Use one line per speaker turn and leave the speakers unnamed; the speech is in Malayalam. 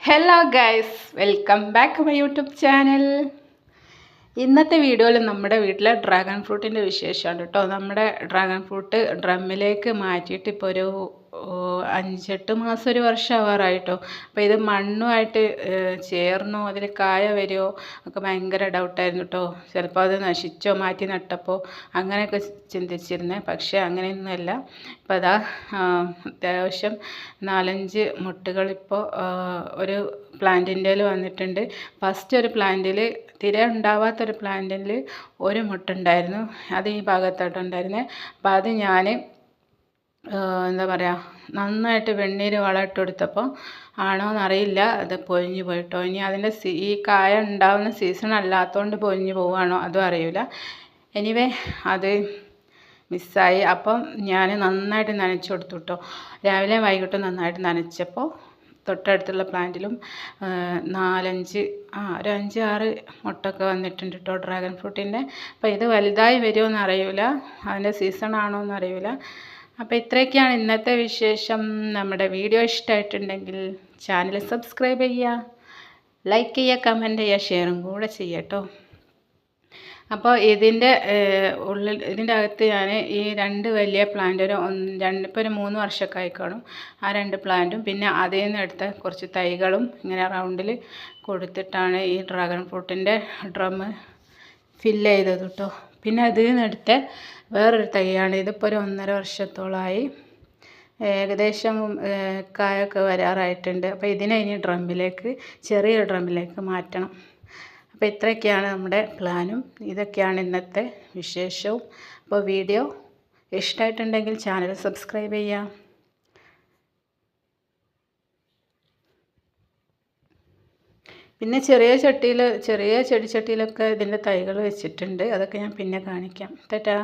Hello guys, welcome back to my YouTube channel. ഇന്നത്തെ വീഡിയോയിൽ നമ്മുടെ വീട്ടിലെ ഡ്രാഗൺ ഫ്രൂട്ടിൻ്റെ വിശേഷമാണ് കേട്ടോ. നമ്മുടെ ഡ്രാഗൺ ഫ്രൂട്ട് ഡ്രമ്മിലേക്ക് മാറ്റിയിട്ട് ഇപ്പോൾ ഒരു 5-8 മാസം, ഒരു വർഷം ആവാറായിട്ടോ. അപ്പോൾ ഇത് മണ്ണുമായിട്ട് ചേർന്നോ അതിൽ കായ വരുമോ ഒക്കെ ഭയങ്കര ഡൗട്ടായിരുന്നു കേട്ടോ. ചിലപ്പോൾ അത് നശിച്ചോ മാറ്റി നട്ടപ്പോൾ അങ്ങനെയൊക്കെ ചിന്തിച്ചിരുന്നേ. പക്ഷേ അങ്ങനെയൊന്നുമല്ല. ഇപ്പോൾ അതാ അത്യാവശ്യം 4-5 മുട്ടുകളിപ്പോൾ ഒരു പ്ലാന്റിൻ്റെ വന്നിട്ടുണ്ട്. ഫസ്റ്റ് ഒരു പ്ലാന്റിൽ തീരെ ഉണ്ടാവാത്തൊരു പ്ലാന്റിൽ ഒരു മുട്ടുണ്ടായിരുന്നു. അത് ഈ ഭാഗത്തോട്ടുണ്ടായിരുന്നേ. അപ്പോൾ അത് ഞാൻ എന്താ പറയുക, നന്നായിട്ട് വെണ്ണീര് വളം ഇട്ട് കൊടുത്തപ്പോൾ ആണോയെന്നറിയില്ല, അത് പൊഴിഞ്ഞു പോയിട്ടോ. ഇനി അതിൻ്റെ ഈ കായ ഉണ്ടാവുന്ന സീസൺ അല്ലാത്തതുകൊണ്ട് പൊഴിഞ്ഞു പോവുകയാണോ അതും അറിയില്ല. എനിവേ അത് മിസ്സായി. അപ്പം ഞാൻ നന്നായിട്ട് നനച്ചു കൊടുത്തു കേട്ടോ. രാവിലെ വൈകിട്ടും നന്നായിട്ട് നനച്ചപ്പോൾ തൊട്ടടുത്തുള്ള പ്ലാന്റിലും 4-5 ഒരു 5-6 മുട്ടൊക്കെ വന്നിട്ടുണ്ട് കേട്ടോ ഡ്രാഗൺ ഫ്രൂട്ടിൻ്റെ. അപ്പോൾ ഇത് വലുതായി വരുമോ എന്നറിയില്ല, അതിൻ്റെ സീസൺ ആണോ എന്നറിയില്ല. അപ്പോൾ ഇത്രയൊക്കെയാണ് ഇന്നത്തെ വിശേഷം. നമ്മുടെ വീഡിയോ ഇഷ്ടമായിട്ടുണ്ടെങ്കിൽ ചാനൽ സബ്സ്ക്രൈബ് ചെയ്യുക, ലൈക്ക് ചെയ്യുക, കമൻറ്റ് ചെയ്യുക, ഷെയറും കൂടെ ചെയ്യുക കേട്ടോ. അപ്പോൾ ഇതിൻ്റെ അകത്ത് ഞാൻ ഈ 2 വലിയ പ്ലാന്റ് ഇപ്പോൾ ഒരു 3 വർഷമൊക്കെ ആയി കാണും. ആ 2 പ്ലാന്റും പിന്നെ അതിൽ നിന്ന് എടുത്ത കുറച്ച് തൈകളും ഇങ്ങനെ റൗണ്ടിൽ കൊടുത്തിട്ടാണ് ഈ ഡ്രാഗൺ ഫ്രൂട്ടിൻ്റെ ഡ്രം ഫില്ല് ചെയ്തത് കേട്ടോ. പിന്നെ അതിൽ നിന്ന് എടുത്ത വേറൊരു തൈയാണ്. ഇതിപ്പോൾ ഒരു 1.5 വർഷത്തോളമായി. ഏകദേശം കായൊക്കെ വരാറായിട്ടുണ്ട്. അപ്പോൾ ഇതിനെ ഇനി ചെറിയ ഡ്രമ്മിലേക്ക് മാറ്റണം. അപ്പോൾ ഇത്രയൊക്കെയാണ് നമ്മുടെ പ്ലാനും. ഇതൊക്കെയാണ് ഇന്നത്തെ വിശേഷവും. അപ്പോൾ വീഡിയോ ഇഷ്ടമായിട്ടുണ്ടെങ്കിൽ ചാനൽ സബ്സ്ക്രൈബ് ചെയ്യുക. പിന്നെ ചെറിയ ചെടിച്ചട്ടിയിലൊക്കെ ഇതിൻ്റെ തൈകൾ വെച്ചിട്ടുണ്ട്. അതൊക്കെ ഞാൻ പിന്നെ കാണിക്കാം. ടാറ്റാ.